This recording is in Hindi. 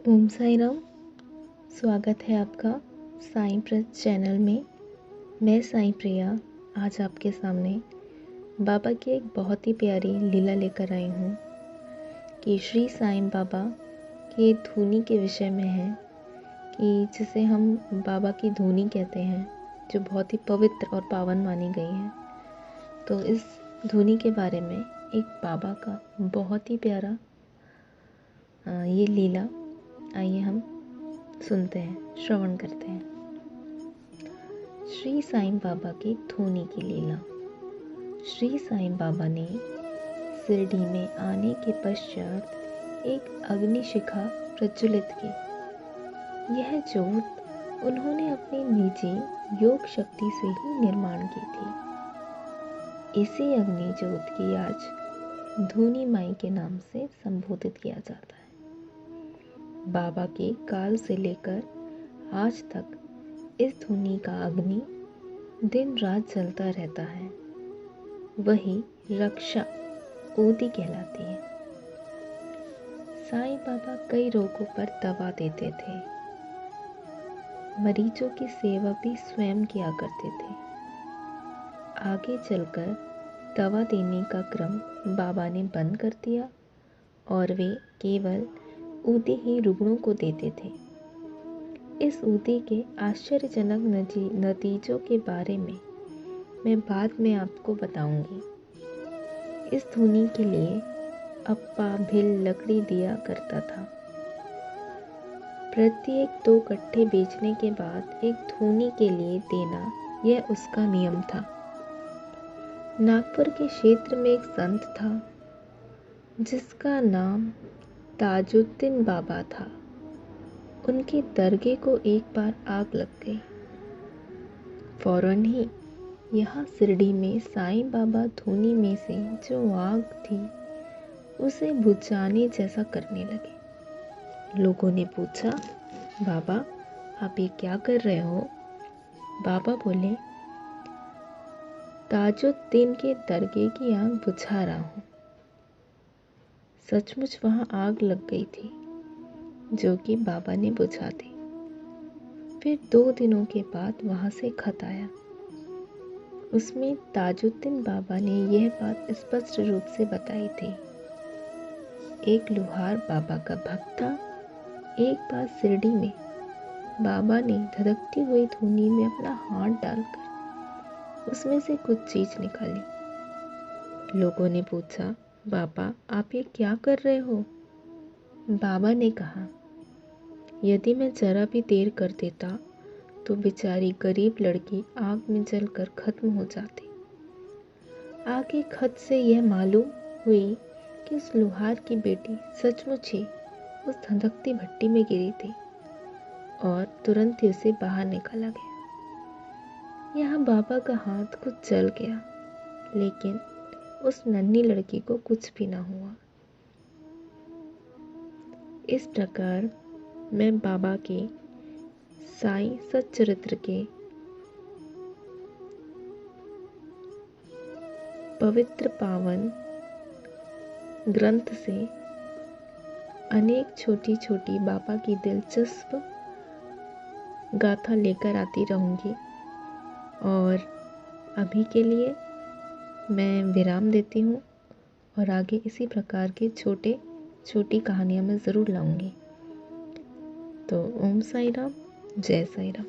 ओम साई राम। स्वागत है आपका साईं प्रेस चैनल में। मैं साईं प्रिया आज आपके सामने बाबा की एक बहुत ही प्यारी लीला लेकर आई हूँ कि श्री साईं बाबा के धुनी के विषय में है कि जिसे हम बाबा की धुनी कहते हैं, जो बहुत ही पवित्र और पावन मानी गई है। तो इस धुनी के बारे में एक बाबा का बहुत ही प्यारा ये लीला, आइए हम सुनते हैं, श्रवण करते हैं। श्री साईं बाबा की धुनी की लीला। श्री साईं बाबा ने शिरडी में आने के पश्चात एक अग्निशिखा प्रज्वलित की। यह ज्योत उन्होंने अपनी निजी योग शक्ति से ही निर्माण की थी। इसी अग्नि ज्योत की आज धुनी माई के नाम से संबोधित किया जाता है। बाबा के काल से लेकर आज तक इस धुनी का अग्नि दिन रात जलता रहता है। वही रक्षा ऊदी कहलाती है। साईं बाबा कई रोगों पर दवा देते थे। मरीजों की सेवा भी स्वयं किया करते थे। आगे चलकर दवा देने का क्रम बाबा ने बंद कर दिया और वे केवल ऊदी ही रुग्णों को देते थे। इस ऊदी के आश्चर्यजनक नतीजों के बारे में मैं बाद में आपको बताऊंगी। इस धुनी के लिए अप्पा भिल लकड़ी दिया करता था। प्रत्येक 2 कट्ठे बेचने के बाद एक धुनी के लिए देना, यह उसका नियम था। नागपुर के क्षेत्र में एक संत था जिसका नाम ताजुद्दीन बाबा था। उनके दरगे को एक बार आग लग गई। फौरन ही यहाँ शिरडी में साईं बाबा धुनी में से जो आग थी उसे बुझाने जैसा करने लगे। लोगों ने पूछा, बाबा आप ये क्या कर रहे हो? बाबा बोले, ताजुद्दीन के दरगे की आग बुझा रहा हूँ। सचमुच वहाँ आग लग गई थी जो कि बाबा ने बुझा दी। फिर 2 दिनों के बाद वहाँ से खत आया। उसमें ताजुद्दीन बाबा ने यह बात स्पष्ट रूप से बताई थी। एक लुहार बाबा का भक्त था। एक बार शिरडी में बाबा ने धधकती हुई धुनी में अपना हाथ डालकर उसमें से कुछ चीज निकाली। लोगों ने पूछा, बाबा आप ये क्या कर रहे हो? बाबा ने कहा, यदि मैं जरा भी देर कर देता तो बेचारी गरीब लड़की आग में जलकर खत्म हो जाती। आगे खत से यह मालूम हुई कि उस लुहार की बेटी सचमुच ही उस धधकती भट्टी में गिरी थी और तुरंत ही उसे बाहर निकाला गया। यहाँ बाबा का हाथ कुछ जल गया, लेकिन उस नन्ही लड़की को कुछ भी ना हुआ। इस प्रकार मैं बाबा के साईं सच्चरित्र के पवित्र पावन ग्रंथ से अनेक छोटी छोटी बाबा की दिलचस्प गाथा लेकर आती रहूंगी। और अभी के लिए मैं विराम देती हूँ और आगे इसी प्रकार की छोटी कहानियाँ मैं ज़रूर लाऊंगी। तो ओम साई राम, जय साई राम।